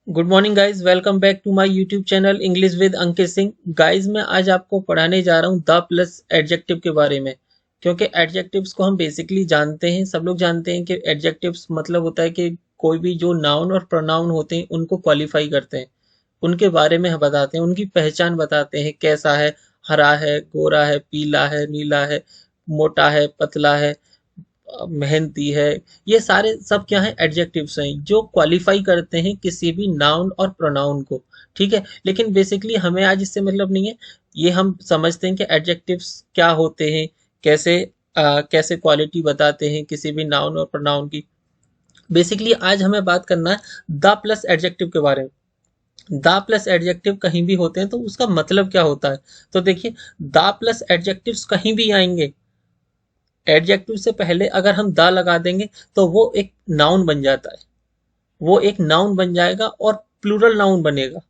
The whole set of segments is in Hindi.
Good morning guys, welcome back to my YouTube channel English with Ankit Singh. Guys मैं आज आपको पढ़ाने जा रहा हूँ द प्लस एडजेक्टिव के बारे में। क्योंकि एडजेक्टिव्स को हम बेसिकली जानते हैं, सब लोग जानते हैं कि एडजेक्टिव्स मतलब होता है कि कोई भी जो नाउन और प्रोनाउन होते हैं उनको क्वालिफाई करते हैं, उनके बारे में हम बताते हैं, उनकी पहचान बताते हैं, कैसा है, हरा है, गोरा है, पीला है, नीला है, मोटा है, पतला है, मेहनती है। ये सारे सब क्या है, एडजेक्टिव्स हैं जो क्वालिफाई करते हैं किसी भी नाउन और प्रोनाउन को। ठीक है, लेकिन बेसिकली हमें आज इससे मतलब नहीं है। ये हम समझते हैं कि एडजेक्टिव्स क्या होते हैं, कैसे कैसे क्वालिटी बताते हैं किसी भी नाउन और प्रोनाउन की। बेसिकली आज हमें बात करना है द प्लस एडजेक्टिव के बारे में। द प्लस एडजेक्टिव कहीं भी होते हैं तो उसका मतलब क्या होता है। तो देखिए, द प्लस एडजेक्टिव्स कहीं भी आएंगे, एडजेक्टिव से पहले अगर हम द लगा देंगे तो वो एक नाउन बन जाता है, वो एक नाउन बन जाएगा और प्लूरल नाउन बनेगा।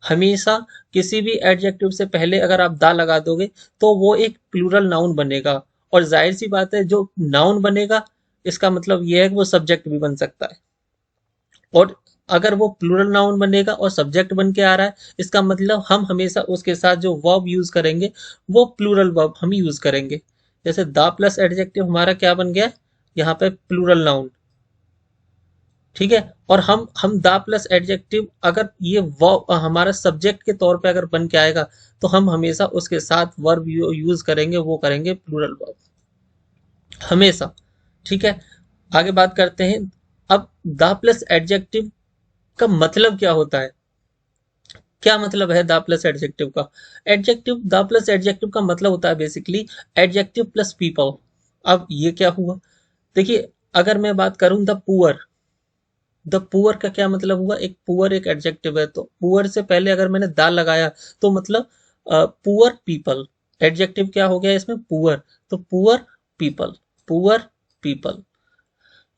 हमेशा किसी भी एडजेक्टिव से पहले अगर आप द लगा दोगे तो वो एक प्लूरल नाउन बनेगा। और जाहिर सी बात है, जो नाउन बनेगा इसका मतलब ये है कि वो सब्जेक्ट भी बन सकता है। और अगर वो प्लूरल नाउन बनेगा और सब्जेक्ट बन के आ रहा है, इसका मतलब हम हमेशा उसके साथ जो वर्ब यूज करेंगे वो प्लूरल वर्ब हम यूज करेंगे। जैसे द प्लस एडजेक्टिव हमारा क्या बन गया, यहाँ पे प्लूरल नाउन। ठीक है, और हम द प्लस एडजेक्टिव अगर ये वर्ब हमारा सब्जेक्ट के तौर पे अगर बन के आएगा तो हम हमेशा उसके साथ वर्ब यूज करेंगे, वो करेंगे प्लूरल वर्ब हमेशा। ठीक है, आगे बात करते हैं। अब द प्लस एडजेक्टिव का मतलब क्या होता है, क्या मतलब है द प्लस एडजेक्टिव का। एडजेक्टिव, द प्लस एडजेक्टिव का मतलब होता है बेसिकली एडजेक्टिव प्लस पीपल। अब ये क्या हुआ, देखिए, अगर मैं बात करूं द पुअर, द पुअर का क्या मतलब हुआ, एक पुअर एक एडजेक्टिव है तो पुअर से पहले अगर मैंने द लगाया तो मतलब पुअर पीपल। एडजेक्टिव क्या हो गया इसमें, पुअर, तो पुअर पीपल, पुअर पीपल।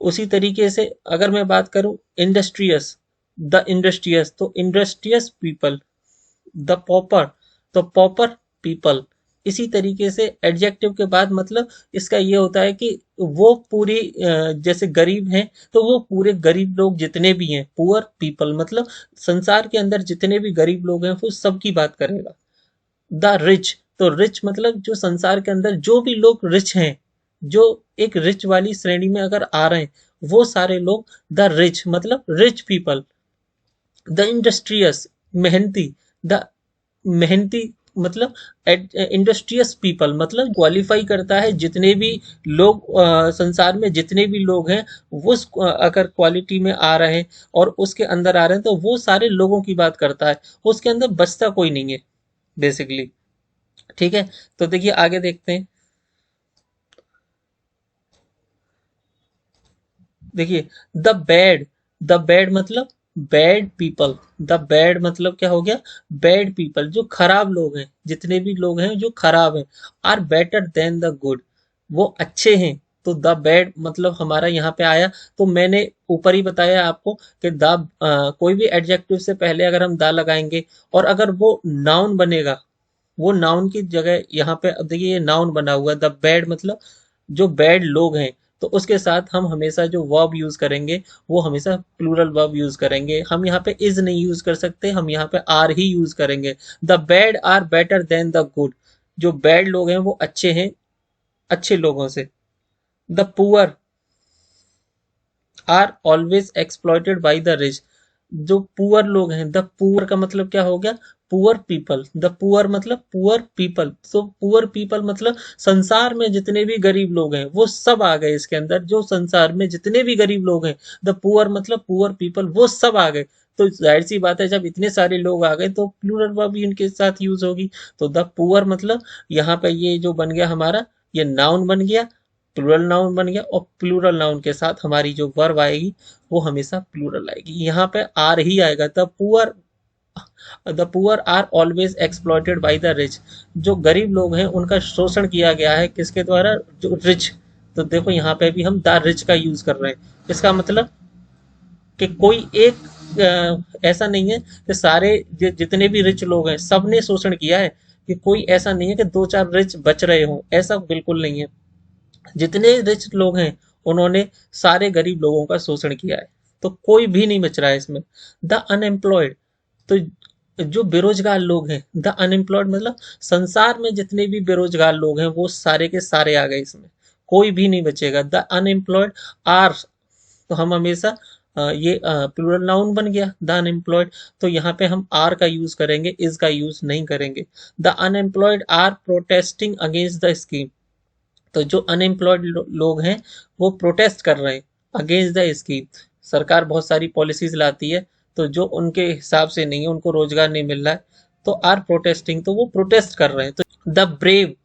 उसी तरीके से अगर मैं बात करूं इंडस्ट्रियस, द इंडस्ट्रियस, तो इंडस्ट्रियस पीपल। द पॉपर, तो पॉपर पीपल। इसी तरीके से एडजेक्टिव के बाद मतलब इसका ये होता है कि वो पूरी जैसे गरीब हैं तो वो पूरे गरीब लोग जितने भी हैं, पुअर पीपल मतलब संसार के अंदर जितने भी गरीब लोग हैं वो सबकी बात करेगा। द रिच, तो रिच मतलब जो संसार के अंदर जो भी लोग रिच हैं, जो एक रिच वाली श्रेणी में अगर आ रहे हैं, वो सारे लोग द रिच मतलब रिच पीपल। द इंडस्ट्रियस, मेहनती, द मेहनती मतलब इंडस्ट्रियस पीपल मतलब क्वालिफाई करता है जितने भी लोग संसार में जितने भी लोग हैं, वो अगर क्वालिटी में आ रहे हैं और उसके अंदर आ रहे हैं तो वो सारे लोगों की बात करता है, उसके अंदर बचता कोई नहीं है बेसिकली। ठीक है, तो देखिए आगे देखते हैं। देखिए, द बैड, द बैड मतलब बैड पीपल। द बैड मतलब क्या हो गया, बैड पीपल जो खराब लोग हैं, जितने भी लोग हैं जो खराब हैं। Are better than the good, वो अच्छे हैं। तो द बैड मतलब हमारा यहाँ पे आया। तो मैंने ऊपर ही बताया आपको कि द कोई भी एडजेक्टिव से पहले अगर हम द लगाएंगे और अगर वो नाउन बनेगा, वो नाउन की जगह यहाँ पे अब देखिए ये नाउन बना हुआ है द बैड मतलब जो बैड लोग हैं, तो उसके साथ हम हमेशा जो वर्ब यूज करेंगे वो हमेशा प्लूरल वर्ब यूज करेंगे। हम यहाँ पे इज नहीं यूज कर सकते, हम यहाँ पे आर ही यूज करेंगे। The bad are better than the good, जो बैड लोग हैं वो अच्छे हैं अच्छे लोगों से। The poor are always exploited by the rich, जो पुअर लोग हैं, द पुअर का मतलब क्या हो गया, पुअर पीपल। द पुअर मतलब पुअर पीपल, तो पुअर पीपल मतलब संसार में जितने भी गरीब लोग हैं वो सब आ गए इसके अंदर, जो संसार में जितने भी गरीब लोग हैं, द पुअर मतलब पुअर पीपल, वो सब आ गए। तो जाहिर सी बात है जब इतने सारे लोग आ गए तो प्लूरल वर्ब भी इनके साथ यूज होगी। तो द पुअर मतलब यहाँ पे ये जो बन गया हमारा, ये नाउन बन गया, प्लूरल नाउन बन गया, और प्लूरल नाउन के साथ हमारी जो वर्ब आएगी वो हमेशा प्लूरल आएगी। यहाँ पे आर ही आएगा, the poor are always exploited by the rich, जो गरीब लोग हैं उनका शोषण किया गया है किसके द्वारा, जो रिच। तो देखो यहाँ पे भी हम द रिच का यूज कर रहे हैं, इसका मतलब कि कोई एक ऐसा नहीं है कि सारे जितने भी रिच लोग हैं सबने शोषण किया है, कि कोई ऐसा नहीं है कि दो चार रिच बच रहे हों, ऐसा बिल्कुल नहीं है। जितने रिच लोग हैं उन्होंने सारे गरीब लोगों का शोषण किया है। तो कोई भी नहीं बच रहा है इसमें। द अनएम्प्लॉयड, तो जो बेरोजगार लोग हैं, द अनएम्प्लॉयड मतलब संसार में जितने भी बेरोजगार लोग हैं वो सारे के सारे आ गए इसमें, कोई भी नहीं बचेगा। द अनएम्प्लॉयड आर, तो हम हमेशा ये प्लूरल नाउन बन गया द अनएम्प्लॉयड, तो यहाँ पे हम आर का यूज करेंगे, इज का यूज नहीं करेंगे। The unemployed are protesting against the scheme, तो जो अनएम्प्लॉयड लोग हैं वो प्रोटेस्ट कर रहे हैं अगेंस्ट द स्कीम। सरकार बहुत सारी पॉलिसीज लाती है, तो जो उनके हिसाब से नहीं है, उनको रोजगार नहीं मिल रहा है, तो आर प्रोटेस्टिंग, तो वो प्रोटेस्ट कर रहे हैं। तो द ब्रेव,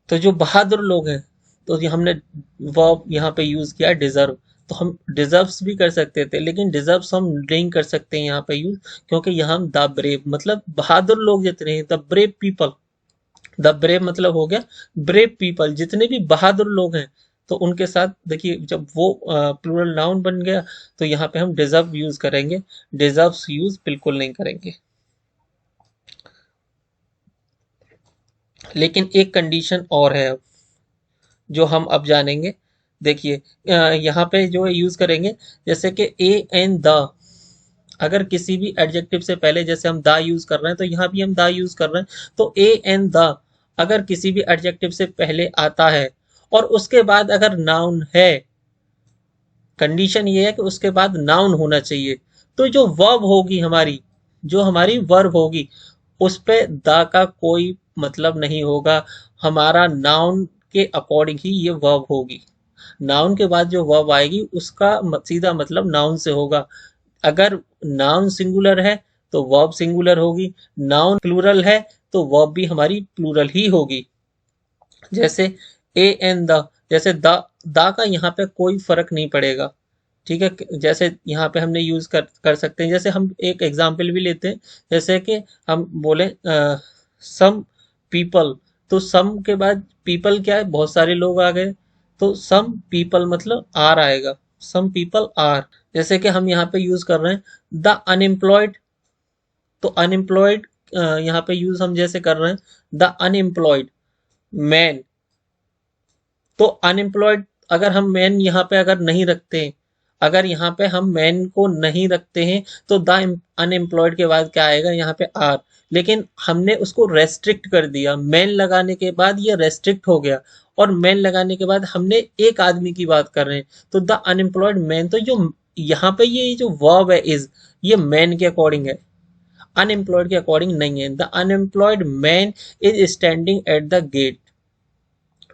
तो जो बहादुर लोग हैं, तो ये हमने वर्ब यहाँ पे यूज किया डिजर्व, तो हम डिजर्व्स भी कर सकते थे, लेकिन डिजर्व्स हम नहीं कर सकते हैं यहाँ पे यूज, क्योंकि यहाँ हम द ब्रेव मतलब बहादुर लोग जितने हैं, the brave people, the brave मतलब हो गया ब्रेव पीपल, जितने भी बहादुर लोग हैं, तो उनके साथ देखिए जब वो प्लूरल नाउन बन गया, तो यहाँ पे हम डिजर्व यूज करेंगे, डिजर्व्स यूज बिल्कुल नहीं करेंगे। लेकिन एक कंडीशन और है अब, जो हम अब जानेंगे। देखिए यहाँ पे जो है यूज करेंगे, जैसे कि ए एन द, अगर किसी भी एडजेक्टिव से पहले, जैसे हम द यूज कर रहे हैं, तो यहाँ भी हम द यूज कर रहे हैं, तो ए एन द अगर किसी भी एडजेक्टिव से पहले आता है और उसके बाद अगर नाउन है, कंडीशन ये है कि उसके बाद नाउन होना चाहिए, तो जो वर्ब होगी हमारी, जो हमारी वर्ब होगी, उस पे द का कोई मतलब नहीं होगा, हमारा नाउन के अकॉर्डिंग ही ये वर्ब होगी। नाउन के बाद जो वर्ब आएगी उसका सीधा मतलब नाउन से होगा। अगर नाउन सिंगुलर है तो वर्ब सिंगुलर होगी, नाउन प्लूरल है तो वर्ब भी हमारी प्लूरल ही होगी। जैसे ए एन द, जैसे द का यहाँ पे कोई फर्क नहीं पड़ेगा, ठीक है। जैसे यहाँ पे हमने यूज कर सकते हैं, जैसे हम एक एग्जांपल भी लेते हैं, जैसे कि हम बोले सम पीपल, तो सम के बाद पीपल क्या है, बहुत सारे लोग आ गए, तो सम पीपल मतलब आर आएगा, सम पीपल आर। जैसे कि हम यहाँ पे यूज कर रहे हैं द अनएम्प्लॉयड, तो अनएम्प्लॉयड यहाँ पे यूज हम जैसे कर रहे हैं द अनएम्प्लॉयड मैन, तो अनएम्प्लॉयड अगर हम मैन यहाँ पे अगर नहीं रखते हैं, अगर यहाँ पे हम मैन को नहीं रखते हैं, तो द अनएम्प्लॉयड के बाद क्या आएगा, यहाँ पे आर, लेकिन हमने उसको रेस्ट्रिक्ट कर दिया, मैन लगाने के बाद ये रेस्ट्रिक्ट हो गया, और मैन लगाने के बाद हमने एक आदमी की बात कर रहे हैं, तो द अनएम्प्लॉयड मैन, तो जो यहाँ पे ये जो वर्ब है इज, ये मैन के अकॉर्डिंग है, अनएम्प्लॉयड के अकॉर्डिंग नहीं है। The unemployed man is standing at the gate,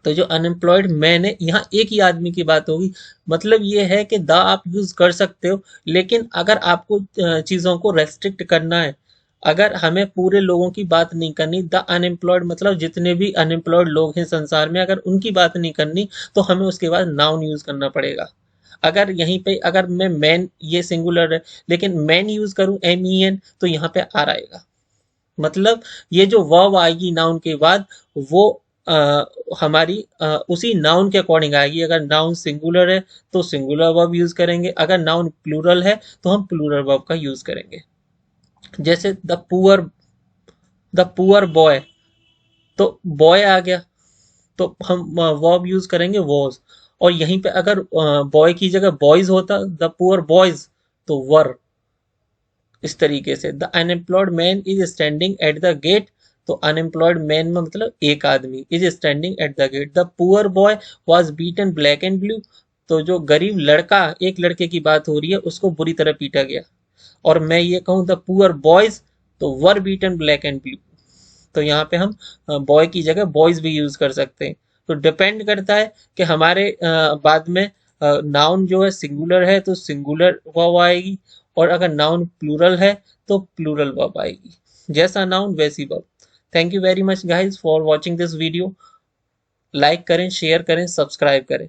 तो जो अनएम्प्लॉयड मैन है, यहाँ एक ही आदमी की बात होगी। मतलब ये है कि द आप यूज कर सकते हो, लेकिन अगर आपको चीजों को रेस्ट्रिक्ट करना है, अगर हमें पूरे लोगों की बात नहीं करनी, द अनएम्प्लॉयड मतलब जितने भी अनएम्प्लॉयड लोग हैं संसार में, अगर उनकी बात नहीं करनी, तो हमें उसके बाद नाउन यूज करना पड़ेगा। अगर यहीं पे अगर मैं मैन, ये सिंगुलर है, लेकिन मैन यूज करूं MEN, तो यहाँ पे आर आएगा। मतलब ये जो वर्ब आएगी नाउन के बाद, वो आ, हमारी उसी नाउन के अकॉर्डिंग आएगी। अगर नाउन सिंगुलर है तो सिंगुलर वर्ब यूज करेंगे, अगर नाउन प्लूरल है तो हम प्लूरल वर्ब का यूज करेंगे। जैसे द पुअर बॉय, तो बॉय आ गया, तो हम वर्ब यूज करेंगे वॉज, और यहीं पे अगर बॉय की जगह बॉयज होता, द पुअर बॉयज, तो वर। इस तरीके से the unemployed man is standing at the gate, तो अनएम्प्लॉयड मैन में मतलब एक आदमी, is standing at the gate. The poor boy was beaten black and blue, तो जो गरीब लड़का, एक लड़के की बात हो रही है, उसको बुरी तरह पीटा गया। और मैं ये कहूँ द पुअर बॉयज, तो were beaten black and blue, तो यहाँ पे हम बॉय की जगह बॉयज भी यूज कर सकते हैं। तो डिपेंड करता है कि हमारे बाद में नाउन जो है सिंगुलर है तो सिंगुलर वर्ब आएगी, और अगर नाउन प्लूरल है तो प्लूरल वर्ब आएगी, जैसा नाउन वैसी verb. Thank you very much guys for watching this video. Like करें, शेयर करें, सब्सक्राइब करें।